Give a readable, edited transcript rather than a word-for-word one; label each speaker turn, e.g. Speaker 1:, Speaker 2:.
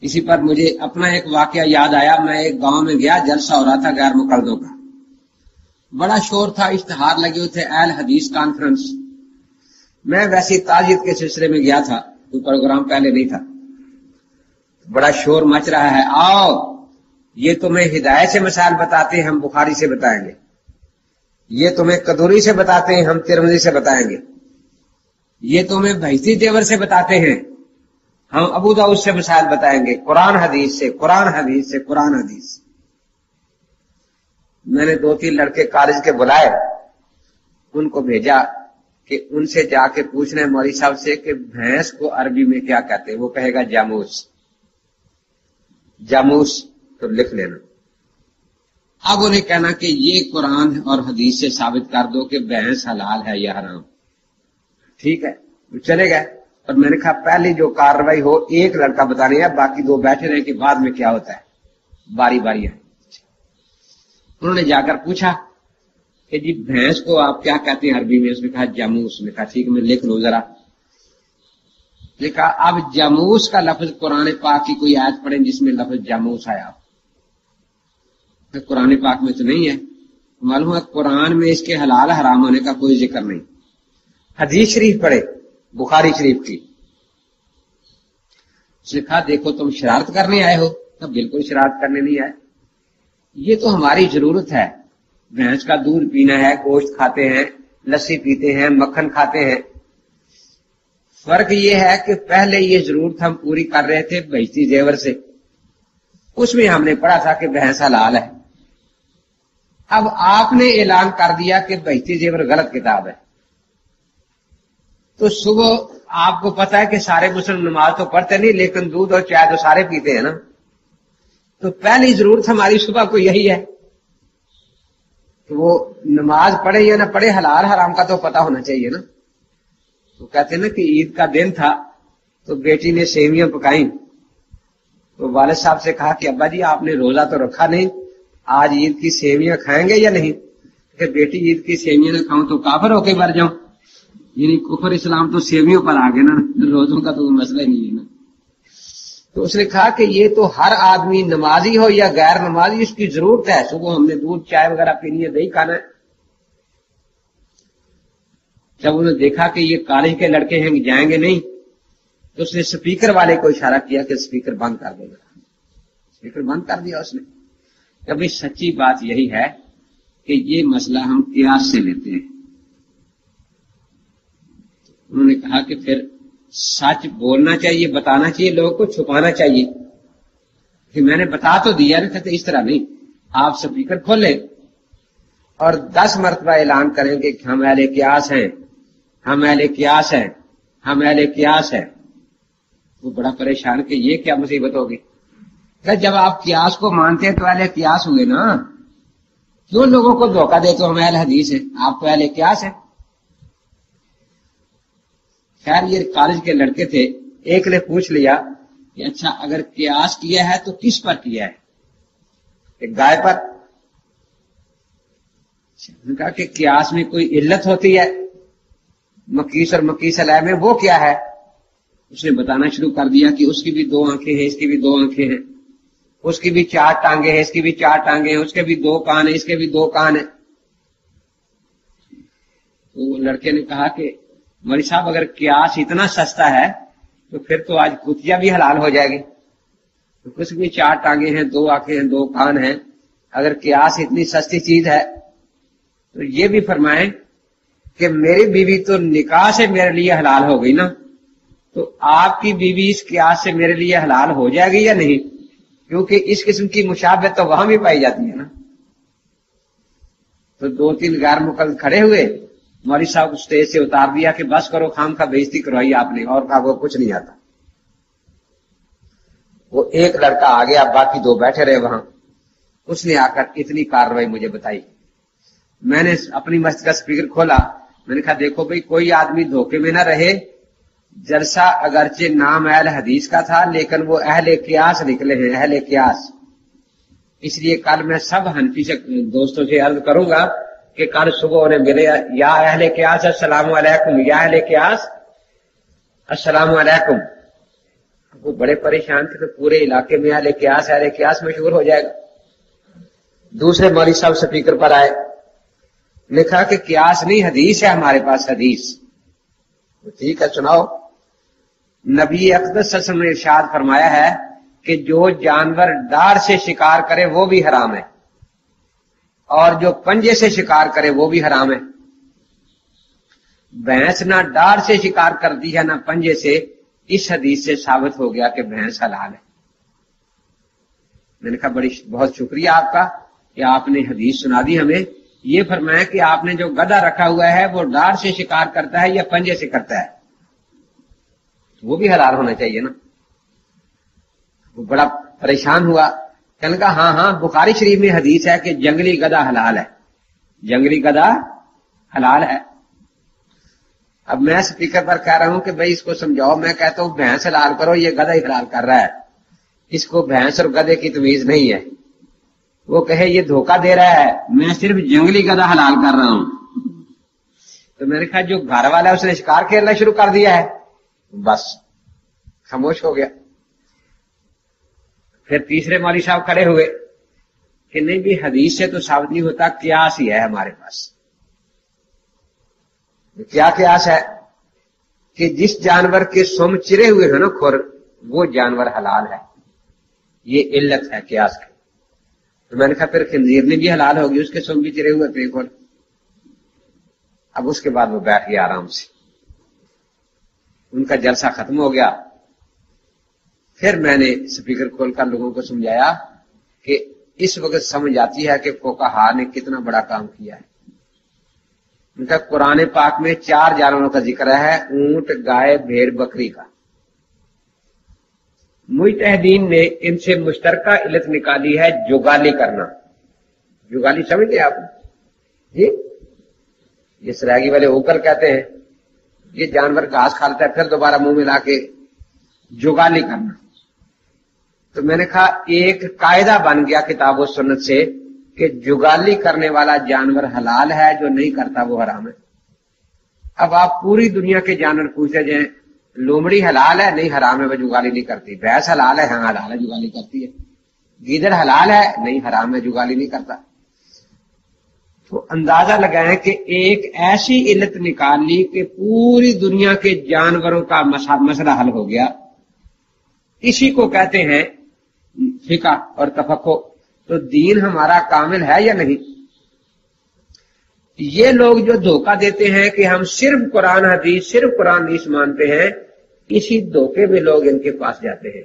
Speaker 1: اسی پر مجھے اپنا ایک واقعہ یاد آیا. میں ایک گاؤں میں گیا, جلسہ ہو رہا تھا غیر مقلدوں کا, بڑا شور تھا, اشتہار لگے ہوئے تھے, اہل حدیث کانفرنس. میں ویسی تعزیت کے سلسلے میں گیا تھا, کوئی پروگرام پہلے نہیں تھا. بڑا شور مچ رہا ہے, آؤ یہ تمہیں ہدایت سے مسائل بتاتے ہیں, ہم بخاری سے بتائیں گے. یہ تمہیں قدوری سے بتاتے ہیں, ہم ترمذی سے بتائیں گے. یہ تمہیں بہشتی دیور سے بتاتے ہیں, ہم ابو داؤد سے مسائل بتائیں گے. قرآن حدیث سے, قرآن حدیث سے, قرآن حدیث سے. میں نے 2-3 لڑکے کالج کے بلائے, ان کو بھیجا کہ ان سے جا کے پوچھنا ہے مولوی صاحب سے کہ بھینس کو عربی میں کیا کہتے ہیں. وہ کہے گا جاموس. جاموس تو لکھ لینا. اب انہیں کہنا کہ یہ قرآن اور حدیث سے ثابت کر دو کہ بھینس حلال ہے یا حرام. ٹھیک ہے, وہ چلے گئے. اور میں نے کہا پہلی جو کارروائی ہو ایک لڑکا بتانے ہے, باقی 2 بیٹھے رہے کہ بعد میں کیا ہوتا ہے, باری باری ہے. انہوں نے جا کر پوچھا کہ جی بھینس کو آپ کیا کہتے ہیں عربی میں؟ اس نے کہا جاموس. نے کہا ٹھیک ہے, میں لکھ لوں ذرا. لکھا. اب جاموس کا لفظ قرآن پاک کی کوئی آیت پڑھیں جس میں لفظ جاموس آیا. قرآن پاک میں تو نہیں ہے. معلوم ہے قرآن میں اس کے حلال حرام ہونے کا کوئی ذکر نہیں. حدیث شریف پڑھے, بخاری شریف کی. اس نے کہا دیکھو تم شرارت کرنے آئے ہو. تو بالکل شرارت کرنے نہیں آئے, یہ تو ہماری ضرورت ہے. بھینس کا دودھ پینا ہے, گوشت کھاتے ہیں, لسی پیتے ہیں, مکھن کھاتے ہیں. فرق یہ ہے کہ پہلے یہ ضرورت ہم پوری کر رہے تھے بہشتی زیور سے, اس میں ہم نے پڑھا تھا کہ بھینس حلال ہے. اب آپ نے اعلان کر دیا کہ بہشتی زیور غلط کتاب ہے, تو صبح آپ کو پتا ہے کہ سارے مسلم نماز تو پڑھتے نہیں, لیکن دودھ اور چائے تو سارے پیتے ہیں نا. تو پہلی ضرورت ہماری صبح کو یہی ہے کہ وہ نماز پڑھے یا نہ پڑھے, حلال حرام کا تو پتا ہونا چاہیے نا. تو کہتے ہیں نا کہ عید کا دن تھا تو بیٹی نے سیویاں پکائیں, تو والد صاحب سے کہا کہ ابا جی آپ نے روزہ تو رکھا نہیں, آج عید کی سیویاں کھائیں گے یا نہیں؟ کہ بیٹی عید کی سیویاں نہ کھاؤں تو کافر ہو کے مر جاؤں. یعنی کفر اسلام تو سیویوں پر آ گئے نا, روزوں کا تو مسئلہ ہی نہیں ہے نا. تو اس نے کہا کہ یہ تو ہر آدمی نمازی ہو یا غیر نمازی اس کی ضرورت ہے. صبح ہم نے دودھ چائے وغیرہ پینی ہے, دہی کھانا ہے. جب انہوں نے دیکھا کہ یہ کالج کے لڑکے ہیں جائیں گے نہیں, تو اس نے سپیکر والے کو اشارہ کیا کہ سپیکر بند کر دے گا. سپیکر بند کر دیا اس نے. کبھی سچی بات یہی ہے کہ یہ مسئلہ ہم قیاس سے لیتے ہیں. انہوں نے کہا کہ پھر سچ بولنا چاہیے, بتانا چاہیے, لوگوں کو چھپانا چاہیے کہ میں نے بتا تو دیا نا. کہتے اس طرح نہیں, آپ سپیکر کھولیں اور 10 مرتبہ اعلان کریں گے کہ ہم اہل قیاس ہیں, ہم اہل قیاس ہیں, ہم اہل قیاس ہیں. وہ بڑا پریشان کہ یہ کیا مصیبت ہوگی. کہ جب آپ قیاس کو مانتے ہیں تو اہل قیاس ہوئے نا, کیوں لوگوں کو دھوکہ دیتے ہو ہم اہل حدیث ہیں, آپ تو اہل قیاس ہیں. خیر یہ کالج کے لڑکے تھے, ایک نے پوچھ لیا کہ اچھا اگر قیاس کیا ہے تو کس پر کیا ہے؟ ایک گائے پر. نے کہا کہ قیاس میں کوئی علت ہوتی ہے, مقیس اور مقیس علیہ میں, وہ کیا ہے؟ اس نے بتانا شروع کر دیا کہ اس کی بھی 2 آنکھیں ہیں, اس کی بھی 2 آنکھیں ہیں, اس کی بھی 4 ٹانگیں ہیں, اس کی بھی 4 ٹانگیں ہیں, اس کے بھی 2 کان ہیں, اس کے بھی 2 کان ہیں. تو لڑکے نے کہا کہ مولوی صاحب اگر قیاس اتنا سستا ہے تو پھر تو آج کتیا بھی حلال ہو جائے گی. تو اس کی بھی 4 ٹانگیں ہیں, 2 آنکھیں ہیں, 2 کان ہیں. اگر قیاس اتنی سستی چیز ہے تو یہ بھی فرمائیں کہ میری بیوی تو نکاح سے میرے لیے حلال ہو گئی نا, تو آپ کی بیوی اس قیاس سے میرے لیے حلال ہو جائے گی یا نہیں؟ کیونکہ اس قسم کی مشابہت تو وہاں بھی پائی جاتی ہے نا. تو 2-3 غیر مقلد کھڑے ہوئے, مولوی صاحب کو اسٹیج سے اتار دیا کہ بس کرو, خام کا بےزتی کروائی آپ نے, اور کہا وہ کچھ نہیں آتا. وہ ایک لڑکا آ گیا, باقی 2 بیٹھے رہے وہاں. اس نے آ کر اتنی کارروائی مجھے بتائی. میں نے اپنی مسجد کا سپیکر کھولا, میں نے کہا دیکھو بھئی کوئی آدمی دھوکے میں نہ رہے, جلسہ اگرچہ نام اہل حدیث کا تھا لیکن وہ اہل قیاس نکلے ہیں, اہل قیاس. اس لیے کل میں سب حنفی سے دوستوں سے عرض کروں گا کہ کل صبح انہیں ملے, یا اہل قیاس السلام علیکم, یا اہل قیاس السلام علیکم. وہ بڑے پریشان تھے کہ پورے علاقے میں اہل قیاس مشہور ہو جائے گا. دوسرے مولوی صاحب سپیکر پر آئے, نے کہا کہ قیاس نہیں حدیث ہے ہمارے پاس حدیث. ٹھیک ہے سناؤ. نبی اقدس صلی اللہ علیہ وسلم نے ارشاد فرمایا ہے کہ جو جانور ڈار سے شکار کرے وہ بھی حرام ہے, اور جو پنجے سے شکار کرے وہ بھی حرام ہے. بھینس نہ ڈار سے شکار کرتی ہے نہ پنجے سے, اس حدیث سے ثابت ہو گیا کہ بھینس حلال ہے. میں نے کہا بہت شکریہ آپ کا کہ آپ نے حدیث سنا دی ہمیں. یہ فرمایا کہ آپ نے جو گدھا رکھا ہوا ہے وہ ڈار سے شکار کرتا ہے یا پنجے سے کرتا ہے, وہ بھی حلال ہونا چاہیے نا. وہ بڑا پریشان ہوا, کہنے کا ہاں بخاری شریف میں حدیث ہے کہ جنگلی گدھا حلال ہے, جنگلی گدھا حلال ہے. اب میں سپیکر پر کہہ رہا ہوں کہ بھائی اس کو سمجھاؤ. میں کہتا ہوں بھینس حلال کرو, یہ گدھا ہی حلال کر رہا ہے, اس کو بھینس اور گدھے کی تمیز نہیں ہے. وہ کہے یہ دھوکہ دے رہا ہے, میں صرف جنگلی گدھا حلال کر رہا ہوں. تو میں نے کہا جو گھر والا ہے اس نے شکار کھیلنا شروع کر دیا ہے. بس خاموش ہو گیا. پھر تیسرے مولوی صاحب کھڑے ہوئے کہ نہیں بھی حدیث سے تو ثابت نہیں ہوتا, قیاس ہی ہے ہمارے پاس. کیا قیاس ہے؟ کہ جس جانور کے سم چرے ہوئے ہیں نا کھر, وہ جانور حلال ہے. یہ علت ہے قیاس کی. تو میں نے کہا پھر خنزیر نے بھی حلال ہوگی, اس کے سم بھی چرے ہوئے تھے کھر. اب اس کے بعد وہ بیٹھ گیا آرام سے, ان کا جلسہ ختم ہو گیا. پھر میں نے سپیکر کھول کر لوگوں کو سمجھایا کہ اس وقت سمجھ آتی ہے کہ فقہا نے کتنا بڑا کام کیا ہے. ان کا قرآن پاک میں 4 جانوروں کا ذکر ہے, اونٹ, گائے, بھیڑ, بکری کا. مجتہدین نے ان سے مشترکہ علت نکالی ہے جگالی کرنا. جگالی سمجھتے آپ جی؟ یہ سراگی والے اوکل کہتے ہیں. یہ جانور گھاس کھا لیتا ہے پھر دوبارہ منہ میں لا کے جگالی کرنا. تو میں نے کہا ایک قاعدہ بن گیا کتاب و سنت سے کہ جگالی کرنے والا جانور حلال ہے, جو نہیں کرتا وہ حرام ہے. اب آپ پوری دنیا کے جانور پوچھے جائیں, لومڑی حلال ہے, نہیں حرام ہے, وہ جگالی نہیں کرتی. بھینس حلال ہے, ہاں حلال ہے, جگالی کرتی ہے. گیدڑ حلال ہے, نہیں حرام ہے, جگالی نہیں کرتا. تو اندازہ لگائیں کہ ایک ایسی علت نکال لی کہ پوری دنیا کے جانوروں کا مسئلہ حل ہو گیا. اسی کو کہتے ہیں فقہ اور تفقہ. تو دین ہمارا کامل ہے یا نہیں؟ یہ لوگ جو دھوکہ دیتے ہیں کہ ہم صرف قرآن حدیث مانتے ہیں, اسی دھوکے میں لوگ ان کے پاس جاتے ہیں.